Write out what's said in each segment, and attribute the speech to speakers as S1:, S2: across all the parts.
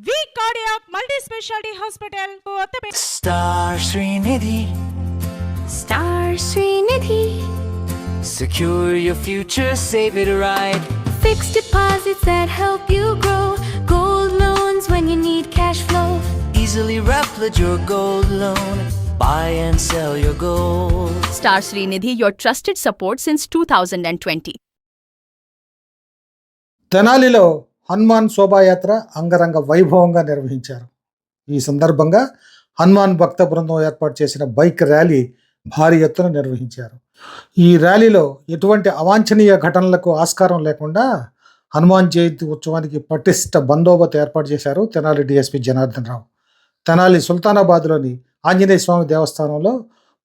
S1: We cardiac multi specialty hospital Kothapeta.
S2: Star Srinidhi,
S3: Star Srinidhi.
S2: secure your future, save it right.
S3: Fixed deposits that help you grow. Gold loans when you need cash flow.
S2: Easily replicate your gold loan, buy and sell your gold.
S4: Star Srinidhi, your trusted support since 2020.
S5: తెనాలిలో హనుమాన్ శోభాయాత్ర అంగరంగ వైభవంగా నిర్వహించారు. ఈ సందర్భంగా హనుమాన్ భక్త బృందం ఏర్పాటు చేసిన బైక్ ర్యాలీ భారీ ఎత్తున నిర్వహించారు. ఈ ర్యాలీలో ఎటువంటి అవాంఛనీయ ఘటనలకు ఆస్కారం లేకుండా హనుమాన్ జయంతి ఉత్సవానికి పటిష్ట బందోబస్తు ఏర్పాటు చేశారు తెనాలి డిఎస్పీ జనార్దన్ రావు. తెనాలి సుల్తానాబాద్లోని ఆంజనేయ స్వామి దేవస్థానంలో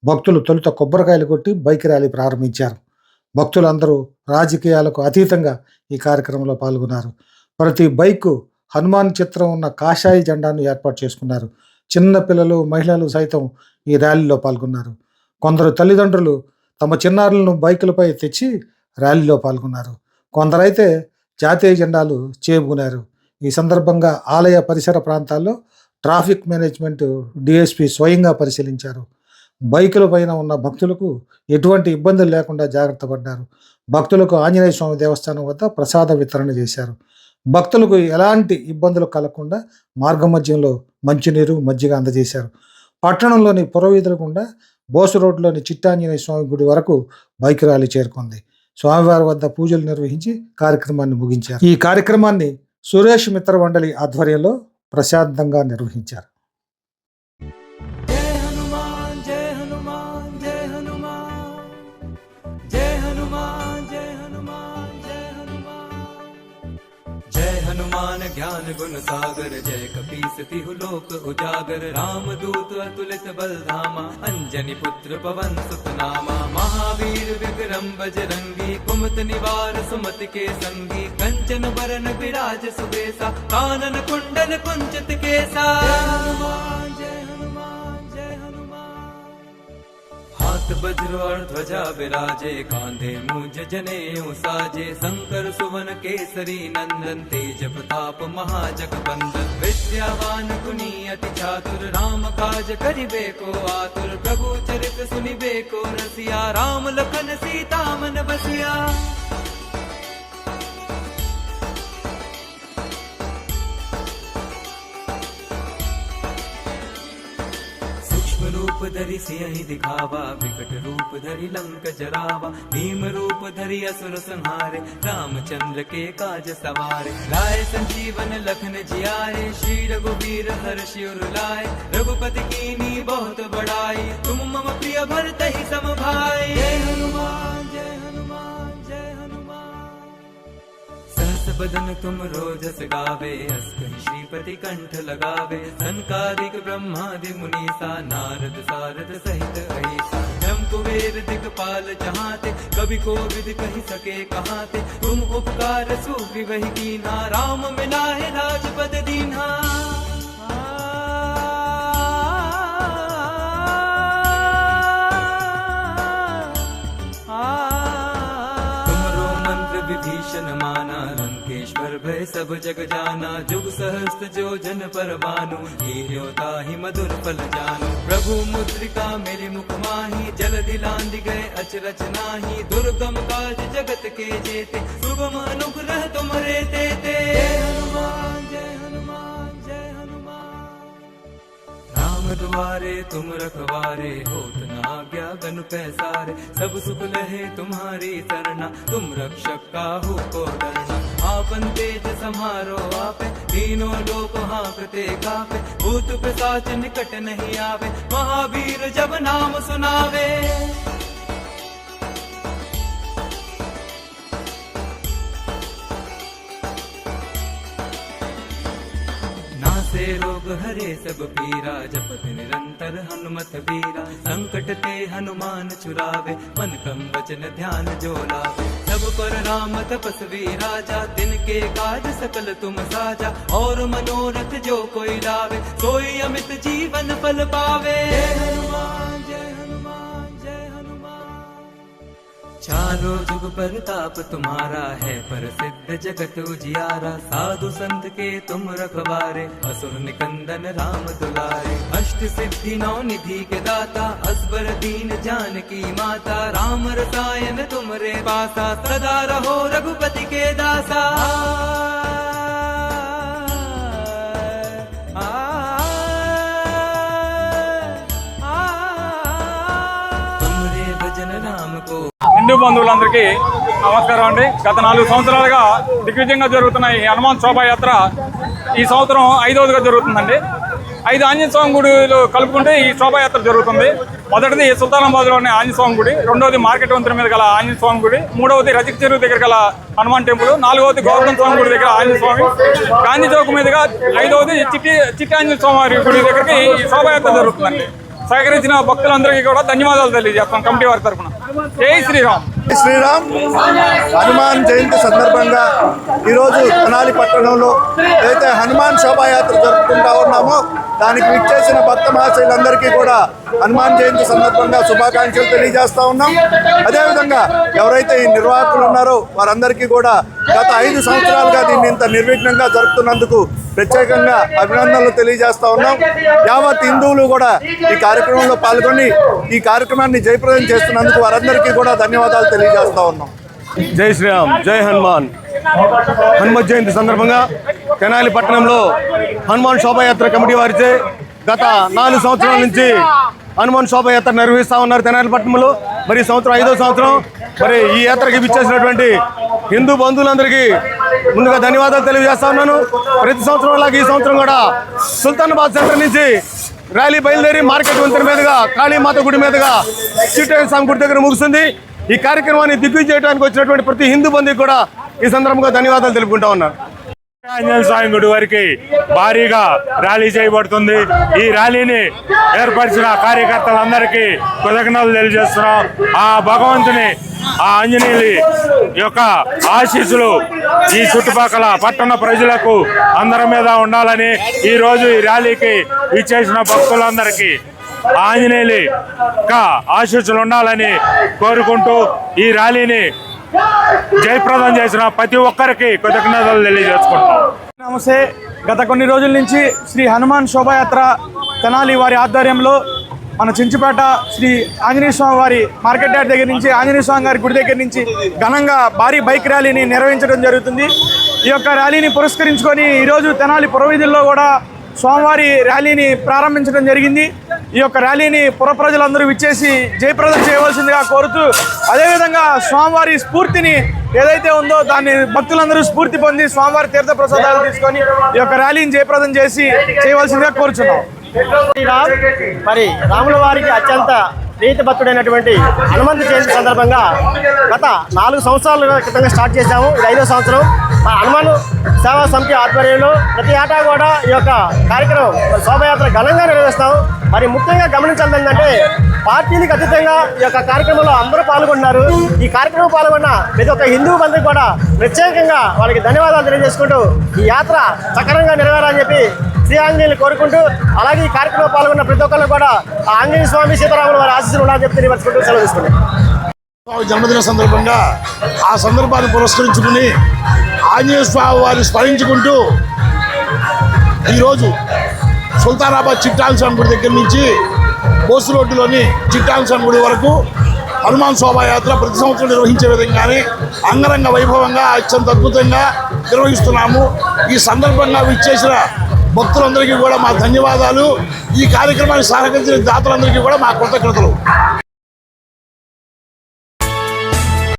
S5: భక్తులు తొలుత కొబ్బరికాయలు కొట్టి బైక్ ర్యాలీ ప్రారంభించారు. భక్తులందరూ రాజకీయాలకు అతీతంగా ఈ కార్యక్రమంలో పాల్గొన్నారు. ప్రతి బైకు హనుమాన్ చిత్రం ఉన్న కాషాయ జెండాను ఏర్పాటు చేసుకున్నారు. చిన్న పిల్లలు, మహిళలు సైతం ఈ ర్యాలీలో పాల్గొన్నారు. కొందరు తల్లిదండ్రులు తమ చిన్నారులను బైకులపై తెచ్చి ర్యాలీలో పాల్గొన్నారు. కొందరైతే జాతీయ జెండాలు చేబుకున్నారు. ఈ సందర్భంగా ఆలయ పరిసర ప్రాంతాల్లో ట్రాఫిక్ మేనేజ్మెంట్ డిఎస్పీ స్వయంగా పరిశీలించారు. బైకుల పైన ఉన్న భక్తులకు ఎటువంటి ఇబ్బందులు లేకుండా జాగ్రత్త పడ్డారు. భక్తులకు ఆంజనేయ స్వామి దేవస్థానం వద్ద ప్రసాద వితరణ చేశారు. భక్తులకు ఎలాంటి ఇబ్బందులు కలగకుండా మార్గమధ్యంలో మంచినీరు, మజ్జిగ అందజేశారు. పట్టణంలోని పురవీధుల గుండా బోసు రోడ్లోని చిట్టాంజనేయ స్వామి గుడి వరకు బైక్ ర్యాలీ చేరుకుంది. స్వామివారి వద్ద పూజలు నిర్వహించి కార్యక్రమాన్ని ముగించారు. ఈ కార్యక్రమాన్ని సురేష్ మిత్ర మండలి ఆధ్వర్యంలో ప్రశాంతంగా నిర్వహించారు.
S6: हनुमान ज्ञान गुण सागर, जय कपीस तिहु लोक उजागर। राम दूत अतुलित बल धामा, अंजनी पुत्र पवन सुत नामा। महावीर विक्रम बजरंगी, कुमत निवार सुमति के संगी। कंचन बरन विराज सुबेसा, कानन कुंडल कुंचित केसा। हाथ वज्र और ध्वजा विराजे, कांधे मूंज जनेऊ साजे। शंकर सुवन केसरी नंदन, तेज प्रताप महाजगबंदन। विद्यावान गुणी अति चातुर, राम काज करिबे को आतुर। प्रभु चरित सुनिबे को रसिया, राम लखन सीता मन बसिया। रूप धरि सियहि दिखावा, विकट रूप धरि लंक जरावा। भीम रूप धरि असुर संहारे, रामचंद्र के काज सवारे। लाए संजीवन लखन जियाए, श्री रघुवीर हर्षि उर लाए। रघुपति कीनी बहुत बड़ाई, तुम मम प्रिय भरतहि सम भाई। जय हनुमान जय हनुमान जय हनुमान। सहस बदन तुम रोजस गावे, अस कहि श्रीपति कंठ लगावे। सनकादिक ब्रह्मादि मुनीसा, नारद सारद सहित अहिसा। ब्रह्म कुबेर दिक्पाल जहाते, कवि कोविद कहि सके कहाते। तुम उपकार सुग्रीव कीन्हा, राम मिलाए राजपद दीन्हा। विभीषण माना, लंकेश्वर भय सब जग जाना। जुग सहस्त्र जो जन पर भानु, हीरो ताहि मधुर फल जानु। प्रभु मुद्रिका मेरे मुख माही, जल दिलांद गए अचरज नाही। दुर्गम काज जगत के जेते, सुगम अनुग्रह तुमरे तेते। जय हनुमान जय हनुमान जय हनुमान। राम द्वारे तुम रखवारे, होत न आज्ञा गनु पैसारे। सब सुख लहे तुम्हारी सरना, तुम रक्षक काहू को डरना। आपन तेज समारो आपे, तीनों लोक हाँकते कापे। भूत पिशाच निकट नहीं आवे, महावीर जब नाम सुनावे। से रोग हरे सब पीरा, जपत निरंतर हनुमत वीरा। संकट ते हनुमान छुरावे, मन क्रम वचन ध्यान जो लावे। सब पर राम तपस्वी राजा, दिन के काज सकल तुम साजा। और मनोरथ जो कोई लावे, सोई अमित जीवन फल पावे। जय हनुमान जय हनुमान जय हनुमान। चारों जुग परताप तुम्हारा है प्रसिद्ध जगत उजियारा। साधु संत के तुम रखवारे असुर निकंदन राम दुलारे। अष्ट सिद्धि नौ निधि के दाता असबर दीन जानकी माता। राम रसायन तुमरे पासा सदा रहो रघुपति के दासा। तुमरे भजन नाम को
S7: హిందూ బంధువులందరికీ నమస్కారం అండి. గత 4 సంవత్సరాలుగా దిగ్విజయంగా జరుగుతున్న ఈ హనుమాన్ శోభాయాత్ర ఈ సంవత్సరం 5వదిగా జరుగుతుందండి. 5 ఆంజనేయ స్వామి గుడిలో కలుపుకుంటే ఈ శోభాయాత్ర జరుగుతుంది. మొదటిది సుల్తానాబాద్లోని ఆంజనేయ స్వామి గుడి, రెండవది మార్కెట్ వంతెన మీద గల ఆంజనేయ స్వామి గుడి, మూడవది రజక చెరువు దగ్గర గల హనుమాన్ టెంపుల్, నాలుగవది గోవర్ధన స్వామి గుడి దగ్గర ఆంజనేయ స్వామి, గాంధీ చౌక్ మీదుగా 5వది చిట్టి ఆంజనేయ స్వామి గుడి దగ్గరికి ఈ శోభాయాత్ర జరుగుతుందండి. సహకరించిన భక్తులందరికీ కూడా ధన్యవాదాలు తెలియజేస్తాం కమిటీ వారి తరఫున. జై శ్రీరామ్.
S8: శ్రీరామ్. హనుమాన్ జయంతి సందర్భంగా ఈరోజు తెనాలి పట్టణంలో ఏదైతే హనుమాన్ శోభాయాత్ర జరుపుకుంటా ఉన్నామో దానికి విచ్చేసిన భక్త మహాశయులందరికీ కూడా హనుమాన్ జయంతి సందర్భంగా శుభాకాంక్షలు తెలియజేస్తా ఉన్నాం. అదేవిధంగా ఎవరైతే ఈ నిర్వాహకులు ఉన్నారో వారందరికీ కూడా గత 5 సంవత్సరాలుగా దీన్ని ఇంత నిర్విఘ్నంగా జరుపుతున్నందుకు ప్రత్యేకంగా అభినందనలు తెలియజేస్తా ఉన్నాం. యావత్ హిందువులు కూడా ఈ కార్యక్రమంలో పాల్గొని ఈ కార్యక్రమాన్ని జయప్రదం చేస్తున్నందుకు వారందరికీ కూడా ధన్యవాదాలు తెలియజేస్తా ఉన్నాం.
S9: జై శ్రీరామ్, జై హనుమాన్. హనుమత్ జయంతి సందర్భంగా తెనాలి పట్టణంలో హనుమాన్ శోభాయాత్ర కమిటీ వారిచే గత 4 సంవత్సరాల నుంచి హనుమాన్ శోభాయాత్ర నిర్వహిస్తూ ఉన్నారు తెనాలి పట్టణంలో. మరి ఈ సంవత్సరం 5వ సంవత్సరం. మరి ఈ యాత్రకి విచ్చేసినటువంటి హిందూ బంధువులందరికీ ముందుగా ధన్యవాదాలు తెలియజేస్తా ఉన్నాను. ప్రతి సంవత్సరం లాగా ఈ సంవత్సరం కూడా సుల్తానాబాద్ సెంటర్ నుంచి ర్యాలీ బయలుదేరి మార్కెట్ వంతెన మీదుగా కాళీమాత గుడి మీదుగా చిట్టయ్య స్వామి గుడి దగ్గర ముగుస్తుంది. ఈ కార్యక్రమాన్ని దిగ్విజయం చేయడానికి వచ్చినటువంటి ప్రతి హిందూ బంధువుకి కూడా ఈ సందర్భంగా ధన్యవాదాలు తెలుపుకుంటా ఉన్నాను.
S7: ఆంజనేయ స్వామి గుడి వారికి భారీగా ర్యాలీ చేయబడుతుంది. ఈ ర్యాలీని ఏర్పరిచిన కార్యకర్తలందరికీ కృతజ్ఞతలు తెలియజేస్తున్నాం. ఆ భగవంతుని, ఆ ఆంజనేయుని యొక్క ఆశీస్సులు ఈ చుట్టుపక్కల పట్టణ ప్రజలకు అందరి మీద ఉండాలని ఈ రోజు ఈ ర్యాలీకి విచ్చేసిన భక్తులందరికీ ఆంజనేయుని యొక్క ఆశీస్సులు ఉండాలని కోరుకుంటూ ఈ ర్యాలీని జయప్రదం చేసిన ప్రతి ఒక్కరికి కృతజ్ఞతలు తెలియజేసుకుంటాం.
S10: నమస్తే. గత కొన్ని రోజుల నుంచి శ్రీ హనుమాన్ శోభాయాత్ర తెనాలి వారి ఆధ్వర్యంలో మన చించుపేట శ్రీ ఆంజనేయ స్వామి వారి మార్కెట్ యార్డ్ దగ్గర నుంచి ఆంజనేయ స్వామి గారి గుడి దగ్గర నుంచి ఘనంగా భారీ బైక్ ర్యాలీని నిర్వహించడం జరుగుతుంది. ఈ యొక్క ర్యాలీని పురస్కరించుకొని ఈరోజు తెనాలి పురవీధుల్లో కూడా స్వామివారి ర్యాలీని ప్రారంభించడం జరిగింది. ఈ యొక్క ర్యాలీని పుర ప్రజలందరూ విచ్చేసి జయప్రదం చేయవలసిందిగా కోరుతూ, అదేవిధంగా స్వామివారి స్ఫూర్తిని ఏదైతే ఉందో దాన్ని భక్తులందరూ స్ఫూర్తి పొంది స్వామివారి తీర్థ ప్రసాదాలు తీసుకొని ఈ యొక్క ర్యాలీని జయప్రదం చేయవలసిందిగా కోరుచున్నాం.
S11: మరి రాముల వారికి అత్యంత ప్రీతి భక్తుడైనటువంటి హనుమంతు జయంతి సందర్భంగా గత 4 సంవత్సరాల క్రితంగా స్టార్ట్ చేశాము. ఇది 5వ సంవత్సరం. హనుమాన్ సేవా సమితి ఆధ్వర్యంలో ప్రతి ఏటా కూడా ఈ యొక్క కార్యక్రమం శోభయాత్ర ఘనంగా నిర్వహిస్తాం. మరి ముఖ్యంగా గమనించాలి ఏంటంటే పార్టీలకు అతీతంగా ఈ యొక్క కార్యక్రమంలో అందరూ పాల్గొన్నారు. ఈ కార్యక్రమం పాల్గొన్న ప్రతి ఒక్క హిందూ బంధువుకి కూడా ప్రత్యేకంగా వాళ్ళకి ధన్యవాదాలు తెలియజేసుకుంటూ ఈ యాత్ర సక్రమంగా నెరవేరాలని చెప్పి శ్రీ ఆంజనేయులు కోరుకుంటూ, అలాగే ఈ కార్యక్రమంలో పాల్గొన్న ప్రతి ఒక్కరు కూడా ఆంజనేయ స్వామి సీతారాముల వారి ఆశీస్సులు ఉండాలని చెప్పి తెలియపరుచుకుంటూ సెలవు తీసుకుంటాం.
S8: జన్మదిన సందర్భంగా ఆ సందర్భాన్ని పురస్కరించుకుని ఆంజనేయ స్వామి వారిని స్మరించుకుంటూ ఈరోజు సుల్తానాబాద్ చిట్టాల స్వామి గుడి దగ్గర నుంచి బోసు రోడ్డులోని చిట్టాల స్వామి గుడి వరకు హనుమాన్ శోభాయాత్ర ప్రతి సంవత్సరం నిర్వహించే విధంగానే అంగరంగ వైభవంగా అత్యంత అద్భుతంగా నిర్వహిస్తున్నాము. ఈ సందర్భంగా విచ్చేసిన భక్తులందరికీ కూడా మా ధన్యవాదాలు. ఈ కార్యక్రమాన్ని సహకరించిన దాతలందరికీ కూడా మా కృతజ్ఞతలు.